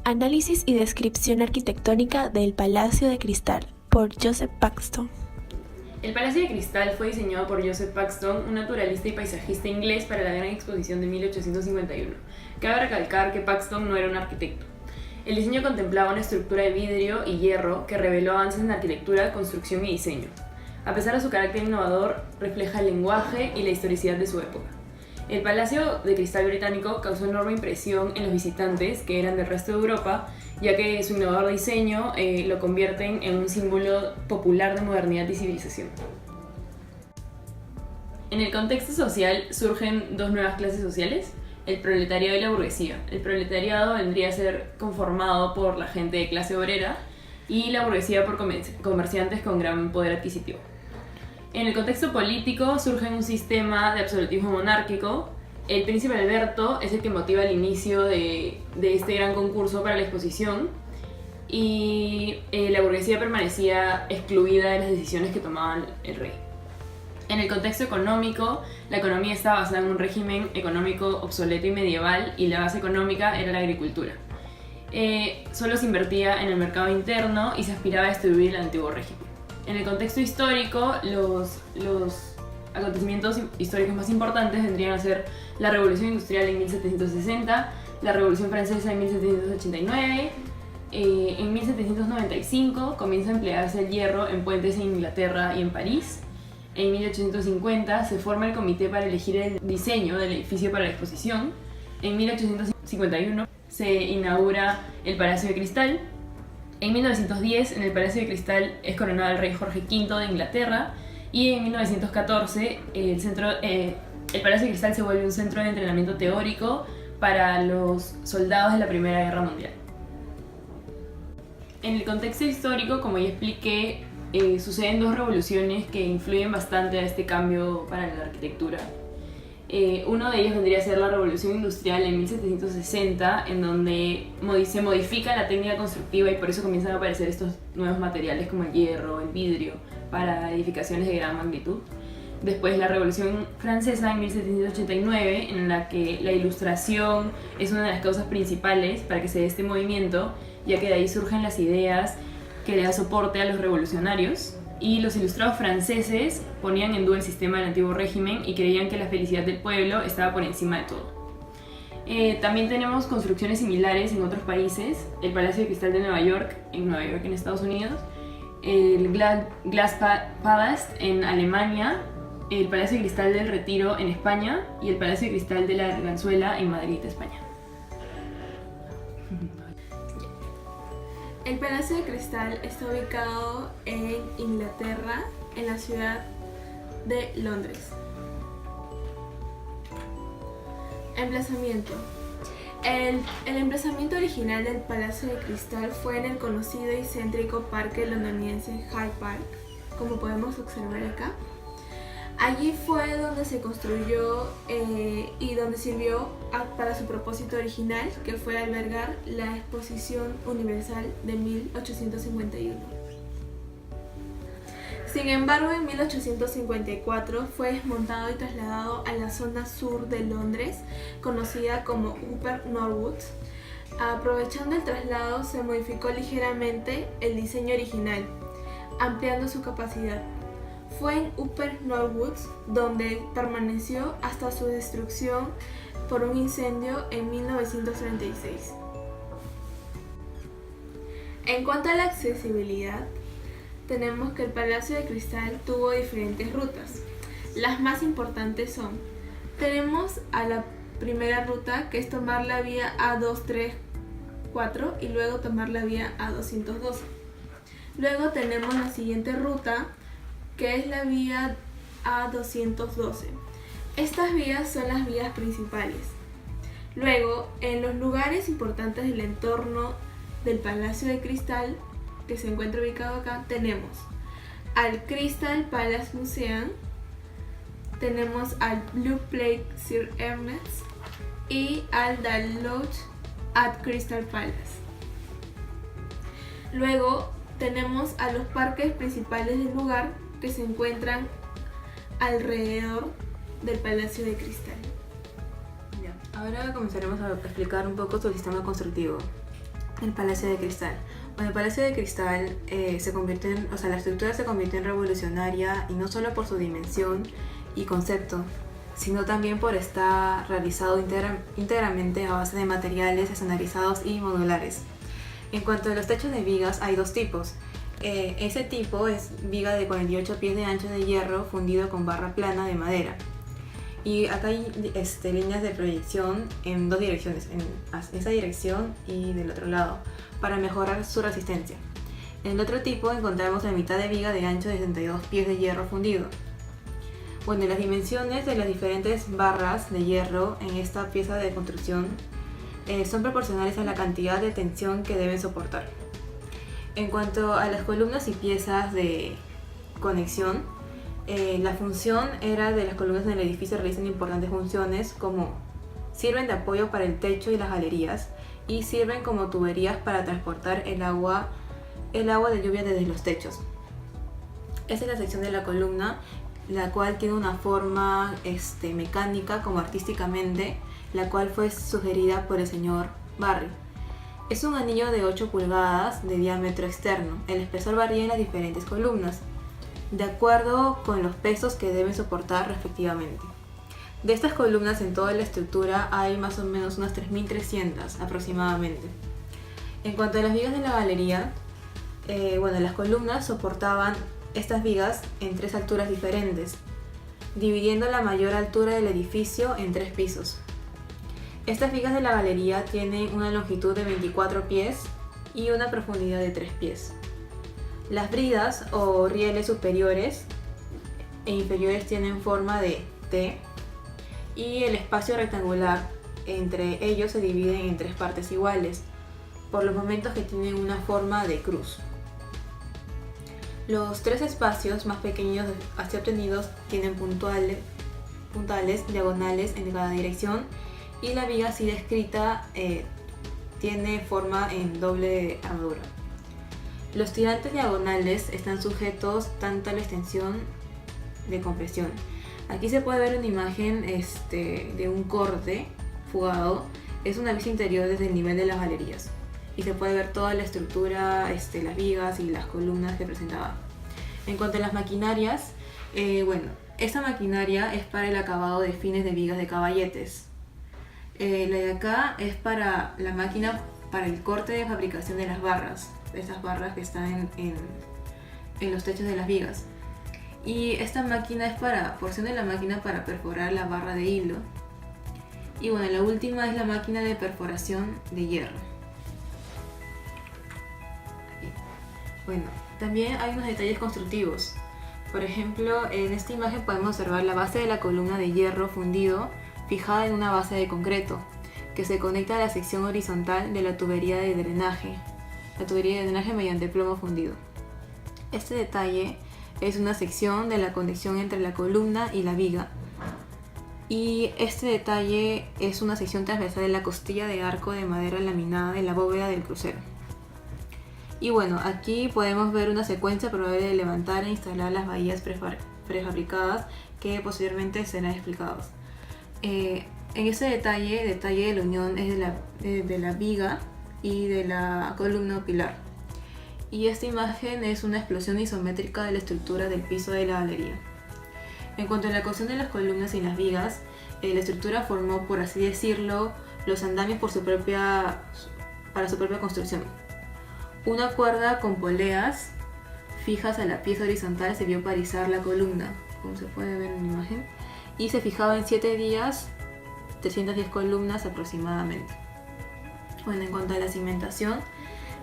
Análisis y descripción arquitectónica del Palacio de Cristal, por Joseph Paxton. El Palacio de Cristal fue diseñado por Joseph Paxton, un naturalista y paisajista inglés, para la Gran Exposición de 1851. Cabe recalcar que Paxton no era un arquitecto. El diseño contemplaba una estructura de vidrio y hierro que reveló avances en arquitectura, construcción y diseño. A pesar de su carácter innovador, refleja el lenguaje y la historicidad de su época. El Palacio de Cristal británico causó enorme impresión en los visitantes que eran del resto de Europa, ya que su innovador diseño lo convierten en un símbolo popular de modernidad y civilización. En el contexto social surgen dos nuevas clases sociales, el proletariado y la burguesía. El proletariado vendría a ser conformado por la gente de clase obrera y la burguesía por comerciantes con gran poder adquisitivo. En el contexto político surge un sistema de absolutismo monárquico. El príncipe Alberto es el que motiva el inicio de este gran concurso para la exposición y la burguesía permanecía excluida de las decisiones que tomaba el rey. En el contexto económico, la economía estaba basada en un régimen económico obsoleto y medieval, y la base económica era la agricultura. Solo se invertía en el mercado interno y se aspiraba a destruir el antiguo régimen. En el contexto histórico, los acontecimientos históricos más importantes vendrían a ser la Revolución Industrial en 1760, la Revolución Francesa en 1789, en 1795 comienza a emplearse el hierro en puentes en Inglaterra y en París. En 1850 se forma el comité para elegir el diseño del edificio para la exposición. En 1851 se inaugura el Palacio de Cristal. En 1910, en el Palacio de Cristal es coronado el rey Jorge V de Inglaterra, y en 1914 el Palacio de Cristal se vuelve un centro de entrenamiento teórico para los soldados de la Primera Guerra Mundial. En el contexto histórico, como ya expliqué, suceden dos revoluciones que influyen bastante a este cambio para la arquitectura. Uno de ellos vendría a ser la Revolución Industrial en 1760, en donde se modifica la técnica constructiva y por eso comienzan a aparecer estos nuevos materiales como el hierro, el vidrio, para edificaciones de gran magnitud. Después la Revolución Francesa en 1789, en la que la ilustración es una de las causas principales para que se dé este movimiento, ya que de ahí surgen las ideas que le da soporte a los revolucionarios. Y los ilustrados franceses ponían en duda el sistema del antiguo régimen y creían que la felicidad del pueblo estaba por encima de todo. También tenemos construcciones similares en otros países: el Palacio de Cristal de Nueva York en Estados Unidos, el Glasspalast en Alemania, el Palacio de Cristal del Retiro en España y el Palacio de Cristal de la Arganzuela en Madrid, España. El Palacio de Cristal está ubicado en Inglaterra, en la ciudad de Londres. Emplazamiento. El emplazamiento original del Palacio de Cristal fue en el conocido y céntrico parque londinense Hyde Park, como podemos observar acá. Allí fue donde se construyó y donde sirvió para su propósito original, que fue albergar la Exposición Universal de 1851. Sin embargo, en 1854 fue desmontado y trasladado a la zona sur de Londres, conocida como Upper Norwood. Aprovechando el traslado, se modificó ligeramente el diseño original, ampliando su capacidad. Fue en Upper Norwood donde permaneció hasta su destrucción por un incendio en 1936. En cuanto a la accesibilidad, tenemos que el Palacio de Cristal tuvo diferentes rutas. Las más importantes son: tenemos a la primera ruta, que es tomar la vía A234 y luego tomar la vía A212. Luego tenemos la siguiente ruta, que es la vía A212. Estas vías son las vías principales. Luego, en los lugares importantes del entorno del Palacio de Cristal, que se encuentra ubicado acá, tenemos al Crystal Palace Museum, tenemos al Blue Plaque Sir Ernest y al The Lodge at Crystal Palace. Luego tenemos a los parques principales del lugar, que se encuentran alrededor del Palacio de Cristal. Ahora comenzaremos a explicar un poco su sistema constructivo. El Palacio de Cristal. Bueno, el Palacio de Cristal la estructura se convirtió en revolucionaria y no solo por su dimensión y concepto, sino también por estar realizado íntegramente a base de materiales estandardizados y modulares. En cuanto a los techos de vigas, hay dos tipos. Ese tipo es viga de 48 pies de ancho de hierro fundido con barra plana de madera. Y acá hay líneas de proyección en dos direcciones, en esa dirección y del otro lado, para mejorar su resistencia. En el otro tipo encontramos la mitad de viga de ancho de 62 pies de hierro fundido. Bueno, las dimensiones de las diferentes barras de hierro en esta pieza de construcción son proporcionales a la cantidad de tensión que deben soportar. En cuanto a las columnas y piezas de conexión, la función era de las columnas en el edificio realizan importantes funciones como sirven de apoyo para el techo y las galerías y sirven como tuberías para transportar el agua de lluvia desde los techos. Esta es la sección de la columna, la cual tiene una forma mecánica como artísticamente, la cual fue sugerida por el señor Barry. Es un anillo de 8 pulgadas de diámetro externo. El espesor varía en las diferentes columnas, de acuerdo con los pesos que deben soportar respectivamente. De estas columnas en toda la estructura hay más o menos unas 3.300 aproximadamente. En cuanto a las vigas de la galería, las columnas soportaban estas vigas en 3 alturas diferentes, dividiendo la mayor altura del edificio en 3 pisos. Estas vigas de la galería tienen una longitud de 24 pies y una profundidad de 3 pies. Las bridas o rieles superiores e inferiores tienen forma de T y el espacio rectangular entre ellos se divide en 3 partes iguales, por los momentos que tienen una forma de cruz. Los 3 espacios más pequeños así obtenidos tienen puntales diagonales en cada dirección y la viga así descrita tiene forma en doble armadura. Los tirantes diagonales están sujetos tanto a la extensión de compresión. Aquí se puede ver una imagen de un corte fugado. Es una vista interior desde el nivel de las galerías y se puede ver toda la estructura, las vigas y las columnas que presentaba. En cuanto a las maquinarias, esta maquinaria es para el acabado de fines de vigas de caballetes. La de acá es para la máquina para el corte de fabricación de las barras, estas barras que están en los techos de las vigas. Y esta máquina es porción de la máquina para perforar la barra de hilo. Y la última es la máquina de perforación de hierro. También hay unos detalles constructivos. Por ejemplo, en esta imagen podemos observar la base de la columna de hierro fundido fijada en una base de concreto que se conecta a la sección horizontal de la tubería de drenaje mediante plomo fundido. Este detalle es una sección de la conexión entre la columna y la viga, y este detalle es una sección transversal de la costilla de arco de madera laminada de la bóveda del crucero. Y aquí podemos ver una secuencia probable de levantar e instalar las bahías prefabricadas que posteriormente serán explicados. En ese detalle de la unión es de la viga y de la columna o pilar. Y esta imagen es una explosión isométrica de la estructura del piso de la galería. En cuanto a la cohesión de las columnas y las vigas, la estructura formó, por así decirlo, los andamios para su propia construcción. Una cuerda con poleas fijas a la pieza horizontal sirvió para izar la columna, como se puede ver en la imagen, y se fijaba en 7 días 310 columnas aproximadamente. En cuanto a la cimentación,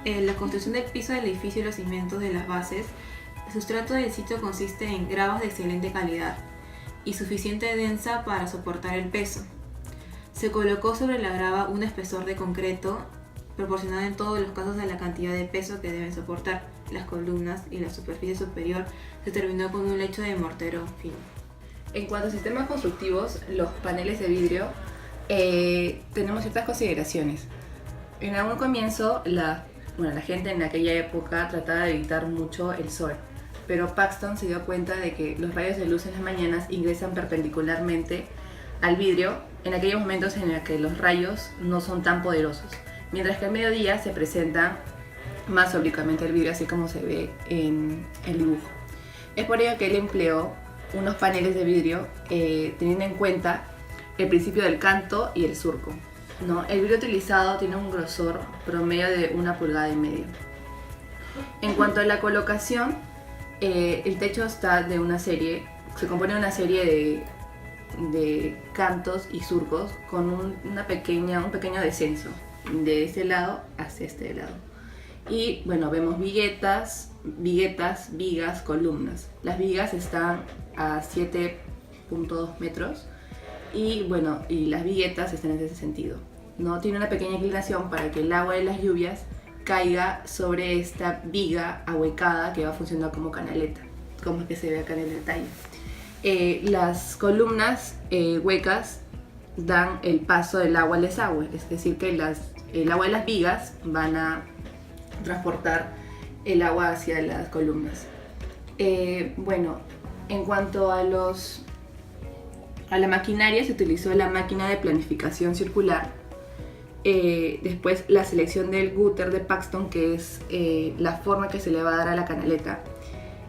la construcción del piso del edificio y los cimientos de las bases, el sustrato del sitio consiste en gravas de excelente calidad y suficiente densa para soportar el peso. Se colocó sobre la grava un espesor de concreto proporcionado en todos los casos a la cantidad de peso que deben soportar las columnas, y la superficie superior se terminó con un lecho de mortero fino. En cuanto a sistemas constructivos, los paneles de vidrio, tenemos ciertas consideraciones. En algún comienzo, la gente en aquella época trataba de evitar mucho el sol, pero Paxton se dio cuenta de que los rayos de luz en las mañanas ingresan perpendicularmente al vidrio en aquellos momentos en los que los rayos no son tan poderosos. mientras que al mediodía se presenta más oblicuamente el vidrio, así como se ve en el dibujo. Es por ello que él empleó unos paneles de vidrio teniendo en cuenta el principio del canto y el surco, ¿no? El vidrio utilizado tiene un grosor promedio de 1,5 pulgadas. En cuanto a la colocación, el techo está de una serie, se compone de una serie de cantos y surcos con un pequeño descenso de este lado hacia este lado. Y bueno, vemos viguetas, vigas, columnas. Las vigas están a 7,2 metros y bueno, y las viguetas están en ese sentido, ¿no? Tiene una pequeña inclinación para que el agua de las lluvias caiga sobre esta viga ahuecada que va funcionando como canaleta, como que se ve acá en el detalle. Las columnas huecas dan el paso del agua al desagüe, es decir que el agua de las vigas van a transportar el agua hacia las columnas. Bueno, en cuanto a la maquinaria, se utilizó la máquina de planificación circular. Después la selección del gutter de Paxton, que es la forma que se le va a dar a la canaleta,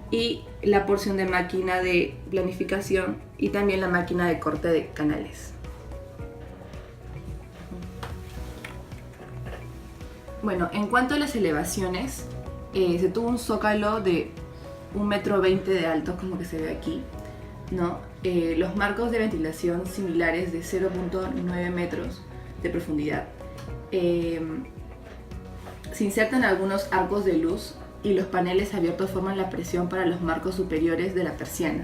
y la porción de máquina de planificación y también la máquina de corte de canales. Bueno, en cuanto a las elevaciones, se tuvo un zócalo de 1,20 m de alto, como que se ve aquí, ¿no? Los marcos de ventilación similares de 0,9 metros de profundidad. Se insertan algunos arcos de luz y los paneles abiertos forman la presión para los marcos superiores de la persiana.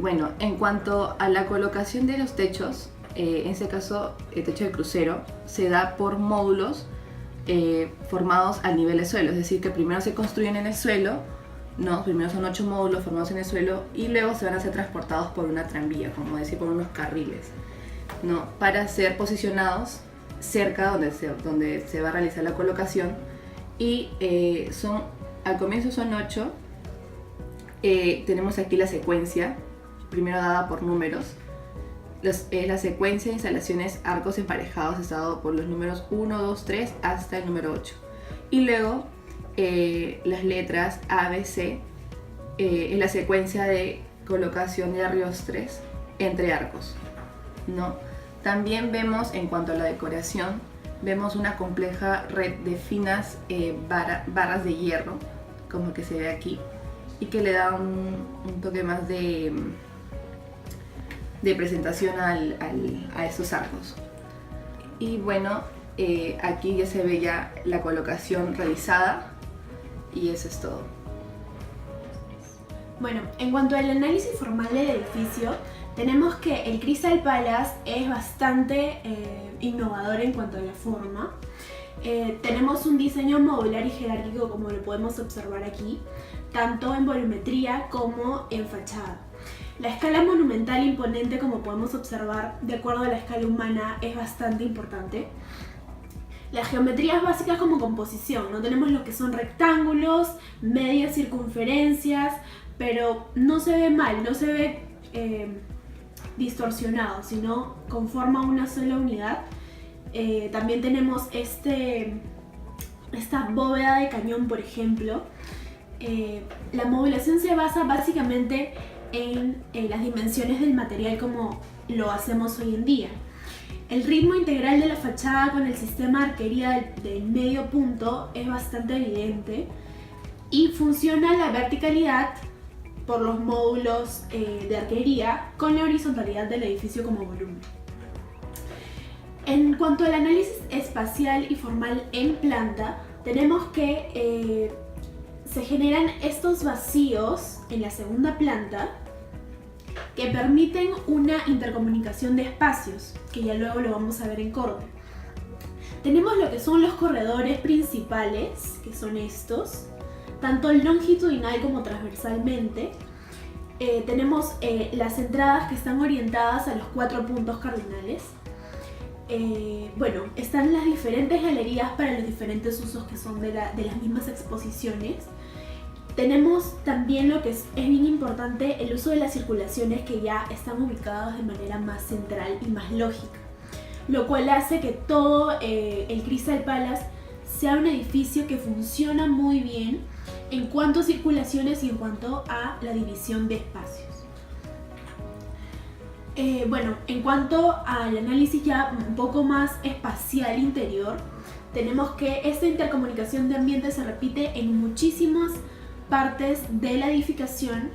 Bueno, en cuanto a la colocación de los techos, en este caso el techo de crucero se da por módulos formados al nivel del suelo, es decir que primero se construyen en el suelo, ¿no? Primero son 8 módulos formados en el suelo y luego se van a ser transportados por una tranvía, como decir, por unos carriles, ¿no? Para ser posicionados cerca donde se va a realizar la colocación. Y al comienzo son 8. Tenemos aquí la secuencia, primero dada por números. La secuencia de instalaciones arcos emparejados está dado por los números 1, 2, 3 hasta el número 8. Y luego las letras A, B, C en la secuencia de colocación de arriostres entre arcos, ¿no? También vemos, en cuanto a la decoración, vemos una compleja red de finas barras de hierro, como que se ve aquí, y que le da un toque más de presentación a estos arcos. Y bueno, aquí ya se ve ya la colocación realizada y eso es todo. Bueno, en cuanto al análisis formal del edificio, tenemos que el Crystal Palace es bastante innovador en cuanto a la forma. Tenemos un diseño modular y jerárquico, como lo podemos observar aquí, tanto en volumetría como en fachada. La escala monumental imponente, como podemos observar, de acuerdo a la escala humana, es bastante importante. Las geometrías básicas como composición, ¿no? Tenemos lo que son rectángulos, medias circunferencias, pero no se ve mal, no se ve distorsionado, sino conforma una sola unidad. También tenemos esta bóveda de cañón, por ejemplo. La modulación se basa básicamente en las dimensiones del material como lo hacemos hoy en día. El ritmo integral de la fachada con el sistema de arquería del medio punto es bastante evidente y funciona la verticalidad por los módulos de arquería con la horizontalidad del edificio como volumen. En cuanto al análisis espacial y formal en planta, tenemos que se generan estos vacíos en la segunda planta que permiten una intercomunicación de espacios, que ya luego lo vamos a ver en corte. Tenemos lo que son los corredores principales, que son estos, tanto longitudinal como transversalmente. Tenemos las entradas que están orientadas a los 4 puntos cardinales. Bueno, están las diferentes galerías para los diferentes usos que son de las mismas exposiciones. Tenemos también lo que es bien importante, el uso de las circulaciones que ya están ubicadas de manera más central y más lógica. lo cual hace que todo el Crystal Palace sea un edificio que funciona muy bien en cuanto a circulaciones y en cuanto a la división de espacios. Bueno, en cuanto al análisis ya un poco más espacial interior, tenemos que esta intercomunicación de ambientes se repite en muchísimas partes de la edificación.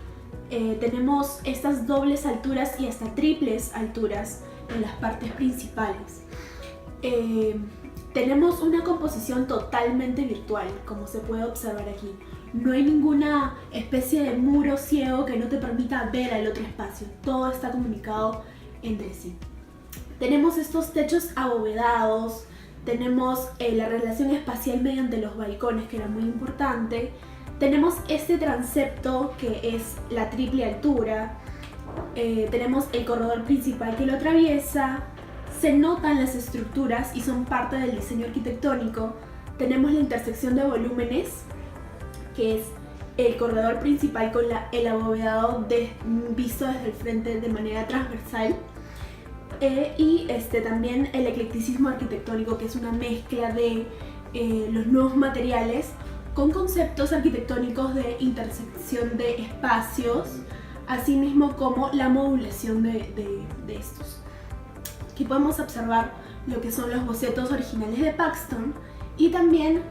Tenemos estas dobles alturas y hasta triples alturas en las partes principales. Tenemos una composición totalmente virtual, como se puede observar aquí. No hay ninguna especie de muro ciego que no te permita ver al otro espacio. Todo está comunicado entre sí. Tenemos estos techos abovedados, tenemos la relación espacial mediante los balcones, que era muy importante. Tenemos este transepto que es la triple altura. Tenemos el corredor principal que lo atraviesa. Se notan las estructuras y son parte del diseño arquitectónico. Tenemos la intersección de volúmenes, que es el corredor principal con el abovedado visto desde el frente de manera transversal. Y también el eclecticismo arquitectónico, que es una mezcla de los nuevos materiales con conceptos arquitectónicos de intersección de espacios, así mismo como la modulación de estos. Aquí podemos observar lo que son los bocetos originales de Paxton, y también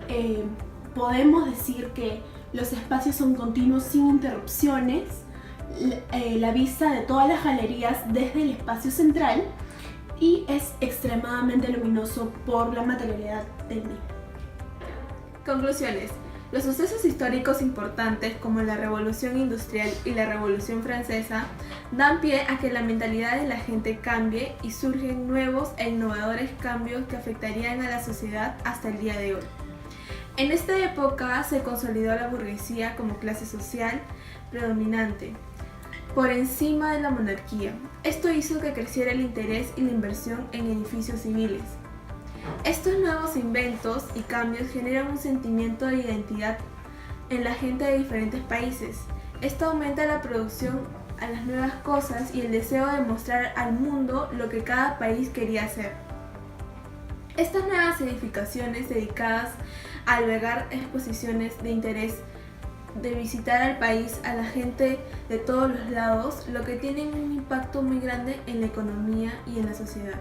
podemos decir que los espacios son continuos sin interrupciones, la vista de todas las galerías desde el espacio central, y es extremadamente luminoso por la materialidad del mismo. Conclusiones. Los sucesos históricos importantes como la Revolución Industrial y la Revolución Francesa dan pie a que la mentalidad de la gente cambie y surgen nuevos e innovadores cambios que afectarían a la sociedad hasta el día de hoy. En esta época se consolidó la burguesía como clase social predominante por encima de la monarquía. Esto hizo que creciera el interés y la inversión en edificios civiles. Estos nuevos inventos y cambios generan un sentimiento de identidad en la gente de diferentes países. Esto aumenta la producción a las nuevas cosas y el deseo de mostrar al mundo lo que cada país quería hacer. Estas nuevas edificaciones dedicadas a albergar exposiciones de interés, de visitar al país a la gente de todos los lados, lo que tiene un impacto muy grande en la economía y en la sociedad.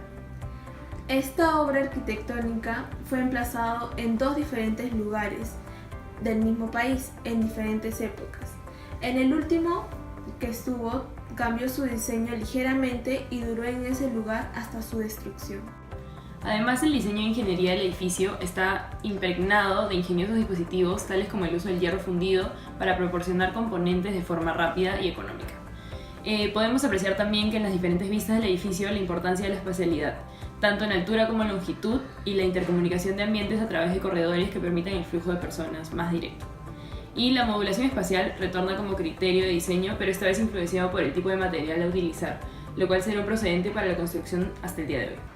Esta obra arquitectónica fue emplazada en dos diferentes lugares del mismo país en diferentes épocas. En el último que estuvo, cambió su diseño ligeramente y duró en ese lugar hasta su destrucción. Además, el diseño e ingeniería del edificio está impregnado de ingeniosos dispositivos tales como el uso del hierro fundido para proporcionar componentes de forma rápida y económica. Podemos apreciar también que en las diferentes vistas del edificio la importancia de la espacialidad, tanto en altura como en longitud, y la intercomunicación de ambientes a través de corredores que permitan el flujo de personas más directo. Y la modulación espacial retorna como criterio de diseño, pero esta vez influenciado por el tipo de material a utilizar, lo cual será un procedente para la construcción hasta el día de hoy.